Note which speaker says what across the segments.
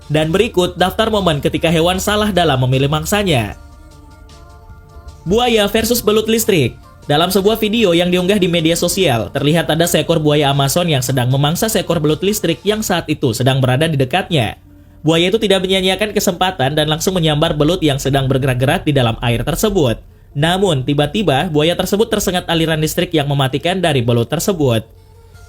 Speaker 1: Dan berikut daftar momen ketika hewan salah dalam memilih mangsanya. Buaya versus belut listrik. Dalam sebuah video yang diunggah di media sosial, terlihat ada seekor buaya Amazon yang sedang memangsa seekor belut listrik yang saat itu sedang berada di dekatnya. Buaya itu tidak menyia-nyiakan kesempatan dan langsung menyambar belut yang sedang bergerak-gerak di dalam air tersebut. Namun, tiba-tiba buaya tersebut tersengat aliran listrik yang mematikan dari belut tersebut.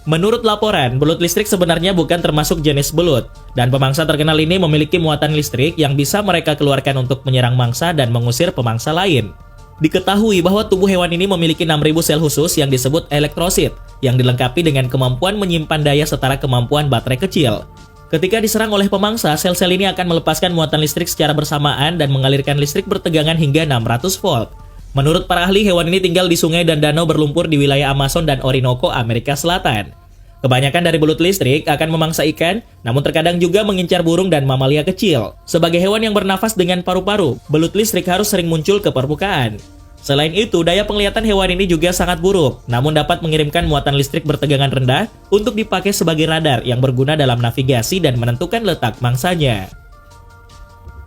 Speaker 1: Menurut laporan, belut listrik sebenarnya bukan termasuk jenis belut, dan pemangsa terkenal ini memiliki muatan listrik yang bisa mereka keluarkan untuk menyerang mangsa dan mengusir pemangsa lain. Diketahui bahwa tubuh hewan ini memiliki 6.000 sel khusus yang disebut elektrosit, yang dilengkapi dengan kemampuan menyimpan daya setara kemampuan baterai kecil. Ketika diserang oleh pemangsa, sel-sel ini akan melepaskan muatan listrik secara bersamaan dan mengalirkan listrik bertegangan hingga 600 volt. Menurut para ahli, hewan ini tinggal di sungai dan danau berlumpur di wilayah Amazon dan Orinoco, Amerika Selatan. Kebanyakan dari belut listrik akan memangsa ikan, namun terkadang juga mengincar burung dan mamalia kecil. Sebagai hewan yang bernafas dengan paru-paru, belut listrik harus sering muncul ke permukaan. Selain itu, daya penglihatan hewan ini juga sangat buruk, namun dapat mengirimkan muatan listrik bertegangan rendah untuk dipakai sebagai radar yang berguna dalam navigasi dan menentukan letak mangsanya.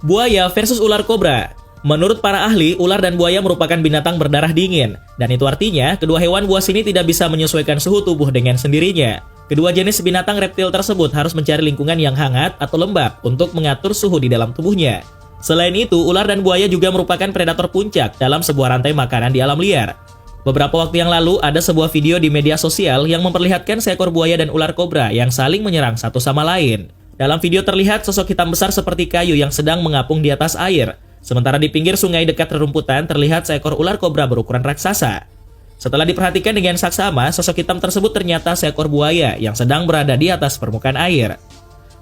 Speaker 1: Buaya versus ular kobra. Menurut para ahli, ular dan buaya merupakan binatang berdarah dingin, dan itu artinya kedua hewan buas ini tidak bisa menyesuaikan suhu tubuh dengan sendirinya. Kedua jenis binatang reptil tersebut harus mencari lingkungan yang hangat atau lembab untuk mengatur suhu di dalam tubuhnya. Selain itu, ular dan buaya juga merupakan predator puncak dalam sebuah rantai makanan di alam liar. Beberapa waktu yang lalu, ada sebuah video di media sosial yang memperlihatkan seekor buaya dan ular kobra yang saling menyerang satu sama lain. Dalam video terlihat sosok hitam besar seperti kayu yang sedang mengapung di atas air. Sementara di pinggir sungai dekat rerumputan terlihat seekor ular kobra berukuran raksasa. Setelah diperhatikan dengan saksama, sosok hitam tersebut ternyata seekor buaya yang sedang berada di atas permukaan air.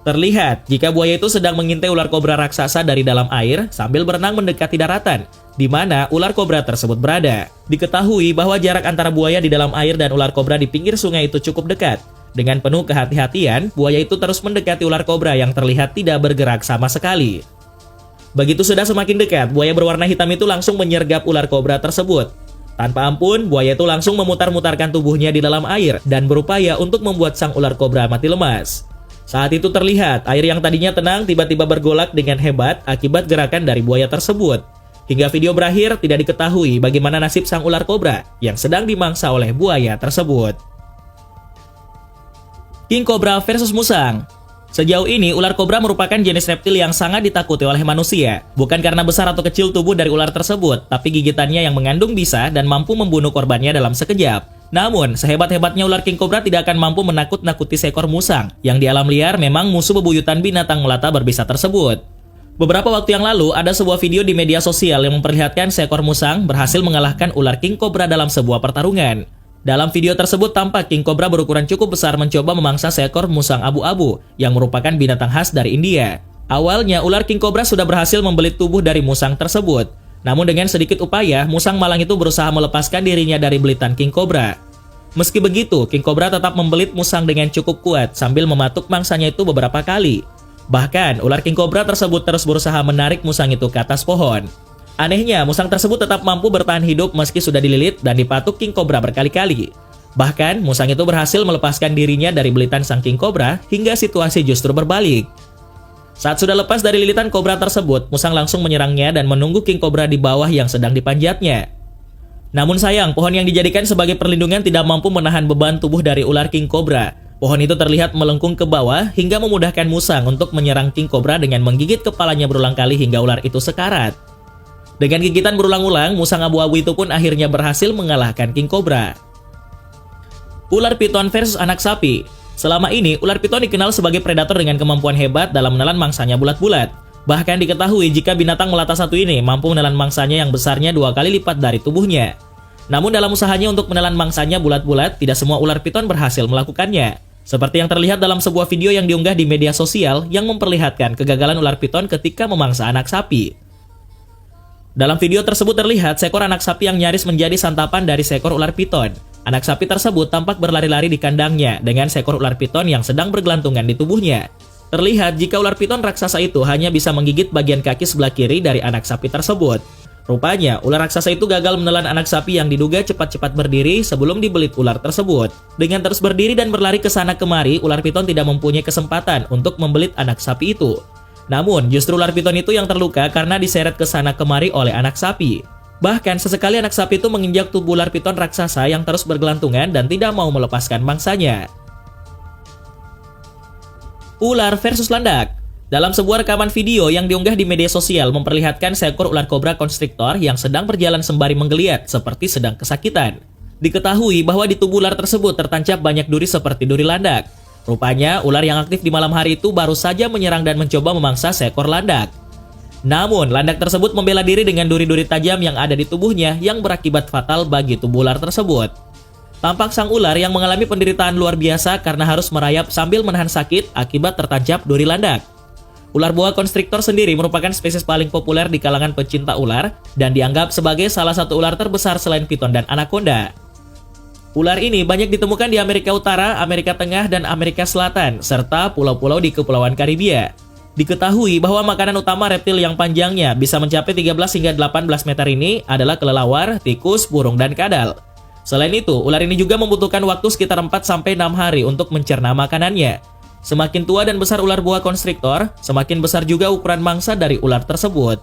Speaker 1: Terlihat jika buaya itu sedang mengintai ular kobra raksasa dari dalam air sambil berenang mendekati daratan, di mana ular kobra tersebut berada. Diketahui bahwa jarak antara buaya di dalam air dan ular kobra di pinggir sungai itu cukup dekat. Dengan penuh kehati-hatian, buaya itu terus mendekati ular kobra yang terlihat tidak bergerak sama sekali. Begitu sudah semakin dekat, buaya berwarna hitam itu langsung menyergap ular kobra tersebut. Tanpa ampun, buaya itu langsung memutar-mutarkan tubuhnya di dalam air dan berupaya untuk membuat sang ular kobra mati lemas. Saat itu terlihat air yang tadinya tenang tiba-tiba bergolak dengan hebat akibat gerakan dari buaya tersebut. Hingga video berakhir tidak diketahui bagaimana nasib sang ular kobra yang sedang dimangsa oleh buaya tersebut. King Cobra versus musang. Sejauh ini, ular kobra merupakan jenis reptil yang sangat ditakuti oleh manusia. Bukan karena besar atau kecil tubuh dari ular tersebut, tapi gigitannya yang mengandung bisa dan mampu membunuh korbannya dalam sekejap. Namun, sehebat-hebatnya ular king cobra tidak akan mampu menakut-nakuti seekor musang, yang di alam liar memang musuh bebuyutan binatang melata berbisa tersebut. Beberapa waktu yang lalu, ada sebuah video di media sosial yang memperlihatkan seekor musang berhasil mengalahkan ular king cobra dalam sebuah pertarungan. Dalam video tersebut tampak king cobra berukuran cukup besar mencoba memangsa seekor musang abu-abu, yang merupakan binatang khas dari India. Awalnya, ular king cobra sudah berhasil membelit tubuh dari musang tersebut. Namun dengan sedikit upaya, musang malang itu berusaha melepaskan dirinya dari belitan king cobra. Meski begitu, king cobra tetap membelit musang dengan cukup kuat sambil mematuk mangsanya itu beberapa kali. Bahkan, ular king cobra tersebut terus berusaha menarik musang itu ke atas pohon. Anehnya, musang tersebut tetap mampu bertahan hidup meski sudah dililit dan dipatuk king cobra berkali-kali. Bahkan, musang itu berhasil melepaskan dirinya dari belitan sang king cobra hingga situasi justru berbalik. Saat sudah lepas dari lilitan kobra tersebut, musang langsung menyerangnya dan menunggu king cobra di bawah yang sedang dipanjatnya. Namun sayang, pohon yang dijadikan sebagai perlindungan tidak mampu menahan beban tubuh dari ular king cobra. Pohon itu terlihat melengkung ke bawah hingga memudahkan musang untuk menyerang king cobra dengan menggigit kepalanya berulang kali hingga ular itu sekarat. Dengan gigitan berulang-ulang, musang abu-abu itu pun akhirnya berhasil mengalahkan king cobra. Ular piton versus anak sapi. Selama ini, ular piton dikenal sebagai predator dengan kemampuan hebat dalam menelan mangsanya bulat-bulat. Bahkan diketahui jika binatang melata satu ini mampu menelan mangsanya yang besarnya 2 kali lipat dari tubuhnya. Namun dalam usahanya untuk menelan mangsanya bulat-bulat, tidak semua ular piton berhasil melakukannya. Seperti yang terlihat dalam sebuah video yang diunggah di media sosial yang memperlihatkan kegagalan ular piton ketika memangsa anak sapi. Dalam video tersebut terlihat seekor anak sapi yang nyaris menjadi santapan dari seekor ular piton. Anak sapi tersebut tampak berlari-lari di kandangnya dengan seekor ular piton yang sedang bergelantungan di tubuhnya. Terlihat jika ular piton raksasa itu hanya bisa menggigit bagian kaki sebelah kiri dari anak sapi tersebut. Rupanya, ular raksasa itu gagal menelan anak sapi yang diduga cepat-cepat berdiri sebelum dibelit ular tersebut. Dengan terus berdiri dan berlari ke sana kemari, ular piton tidak mempunyai kesempatan untuk membelit anak sapi itu. Namun, justru ular piton itu yang terluka karena diseret ke sana kemari oleh anak sapi. Bahkan, sesekali anak sapi itu menginjak tubuh ular piton raksasa yang terus bergelantungan dan tidak mau melepaskan mangsanya. Ular versus landak. Dalam sebuah rekaman video yang diunggah di media sosial memperlihatkan seekor ular kobra konstriktor yang sedang berjalan sembari menggeliat seperti sedang kesakitan. Diketahui bahwa di tubuh ular tersebut tertancap banyak duri seperti duri landak. Rupanya, ular yang aktif di malam hari itu baru saja menyerang dan mencoba memangsa seekor landak. Namun, landak tersebut membela diri dengan duri-duri tajam yang ada di tubuhnya yang berakibat fatal bagi tubuh ular tersebut. Tampak sang ular yang mengalami penderitaan luar biasa karena harus merayap sambil menahan sakit akibat tertancap duri landak. Ular boa konstriktor sendiri merupakan spesies paling populer di kalangan pecinta ular dan dianggap sebagai salah satu ular terbesar selain piton dan anaconda. Ular ini banyak ditemukan di Amerika Utara, Amerika Tengah, dan Amerika Selatan, serta pulau-pulau di Kepulauan Karibia. Diketahui bahwa makanan utama reptil yang panjangnya bisa mencapai 13 hingga 18 meter ini adalah kelelawar, tikus, burung, dan kadal. Selain itu, ular ini juga membutuhkan waktu sekitar 4-6 hari untuk mencerna makanannya. Semakin tua dan besar ular boa konstriktor, semakin besar juga ukuran mangsa dari ular tersebut.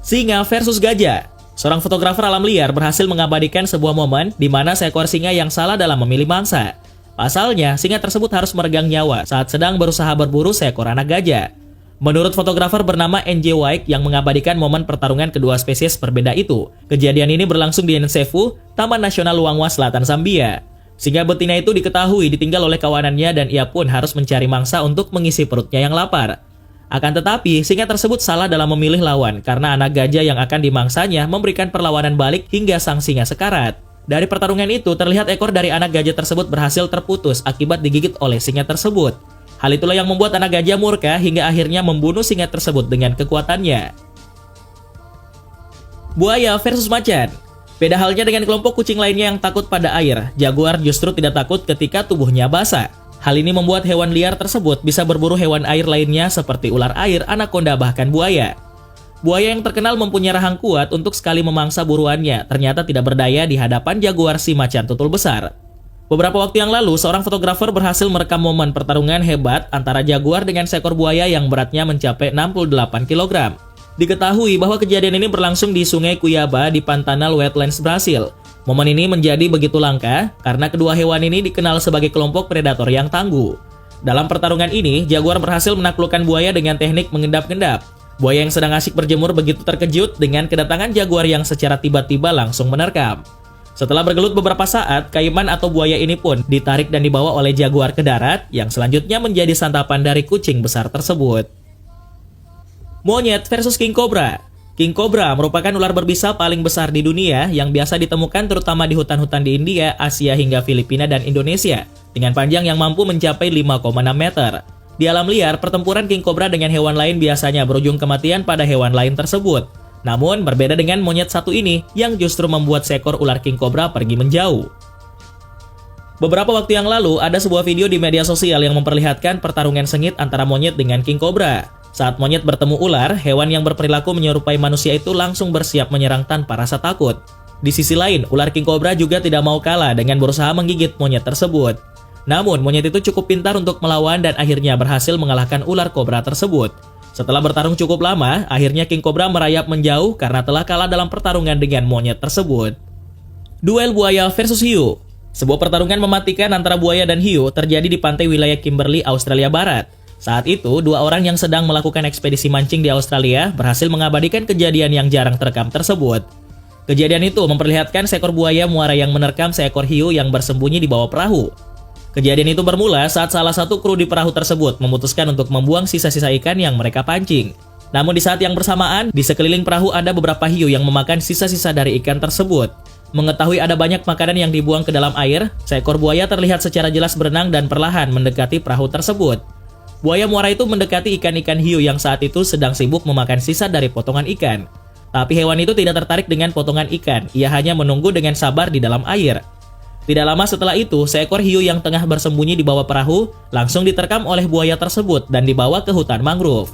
Speaker 1: Singa versus gajah. Seorang fotografer alam liar berhasil mengabadikan sebuah momen di mana seekor singa yang salah dalam memilih mangsa. Pasalnya, singa tersebut harus meregang nyawa saat sedang berusaha berburu seekor anak gajah. Menurut fotografer bernama NJ White yang mengabadikan momen pertarungan kedua spesies berbeda itu, kejadian ini berlangsung di Nsefu, Taman Nasional Luangwa Selatan Zambia. Singa betina itu diketahui ditinggal oleh kawanannya dan ia pun harus mencari mangsa untuk mengisi perutnya yang lapar. Akan tetapi, singa tersebut salah dalam memilih lawan karena anak gajah yang akan dimangsanya memberikan perlawanan balik hingga sang singa sekarat. Dari pertarungan itu, terlihat ekor dari anak gajah tersebut berhasil terputus akibat digigit oleh singa tersebut. Hal itulah yang membuat anak gajah murka hingga akhirnya membunuh singa tersebut dengan kekuatannya. Buaya versus macan. Beda halnya dengan kelompok kucing lainnya yang takut pada air, jaguar justru tidak takut ketika tubuhnya basah. Hal ini membuat hewan liar tersebut bisa berburu hewan air lainnya seperti ular air, anaconda, bahkan buaya. Buaya yang terkenal mempunyai rahang kuat untuk sekali memangsa buruannya, ternyata tidak berdaya di hadapan jaguar si macan tutul besar. Beberapa waktu yang lalu, seorang fotografer berhasil merekam momen pertarungan hebat antara jaguar dengan seekor buaya yang beratnya mencapai 68 kg. Diketahui bahwa kejadian ini berlangsung di Sungai Cuiabá di Pantanal Wetlands, Brasil. Momen ini menjadi begitu langka karena kedua hewan ini dikenal sebagai kelompok predator yang tangguh. Dalam pertarungan ini, jaguar berhasil menaklukkan buaya dengan teknik mengendap-endap. Buaya yang sedang asik berjemur begitu terkejut dengan kedatangan jaguar yang secara tiba-tiba langsung menerkam. Setelah bergelut beberapa saat, kaiman atau buaya ini pun ditarik dan dibawa oleh jaguar ke darat yang selanjutnya menjadi santapan dari kucing besar tersebut. Monyet versus king cobra. King cobra merupakan ular berbisa paling besar di dunia yang biasa ditemukan terutama di hutan-hutan di India, Asia hingga Filipina dan Indonesia dengan panjang yang mampu mencapai 5,6 meter. Di alam liar, pertempuran king cobra dengan hewan lain biasanya berujung kematian pada hewan lain tersebut. Namun, berbeda dengan monyet satu ini yang justru membuat seekor ular king cobra pergi menjauh. Beberapa waktu yang lalu, ada sebuah video di media sosial yang memperlihatkan pertarungan sengit antara monyet dengan king cobra. Saat monyet bertemu ular, hewan yang berperilaku menyerupai manusia itu langsung bersiap menyerang tanpa rasa takut. Di sisi lain, ular king cobra juga tidak mau kalah dengan berusaha menggigit monyet tersebut. Namun, monyet itu cukup pintar untuk melawan dan akhirnya berhasil mengalahkan ular kobra tersebut. Setelah bertarung cukup lama, akhirnya king cobra merayap menjauh karena telah kalah dalam pertarungan dengan monyet tersebut. Duel buaya versus hiu. Sebuah pertarungan mematikan antara buaya dan hiu terjadi di pantai wilayah Kimberley, Australia Barat. Saat itu, dua orang yang sedang melakukan ekspedisi mancing di Australia berhasil mengabadikan kejadian yang jarang terekam tersebut. Kejadian itu memperlihatkan seekor buaya muara yang menerkam seekor hiu yang bersembunyi di bawah perahu. Kejadian itu bermula saat salah satu kru di perahu tersebut memutuskan untuk membuang sisa-sisa ikan yang mereka pancing. Namun di saat yang bersamaan, di sekeliling perahu ada beberapa hiu yang memakan sisa-sisa dari ikan tersebut. Mengetahui ada banyak makanan yang dibuang ke dalam air, seekor buaya terlihat secara jelas berenang dan perlahan mendekati perahu tersebut. Buaya muara itu mendekati ikan-ikan hiu yang saat itu sedang sibuk memakan sisa dari potongan ikan. Tapi hewan itu tidak tertarik dengan potongan ikan, ia hanya menunggu dengan sabar di dalam air. Tidak lama setelah itu, seekor hiu yang tengah bersembunyi di bawah perahu langsung diterkam oleh buaya tersebut dan dibawa ke hutan mangrove.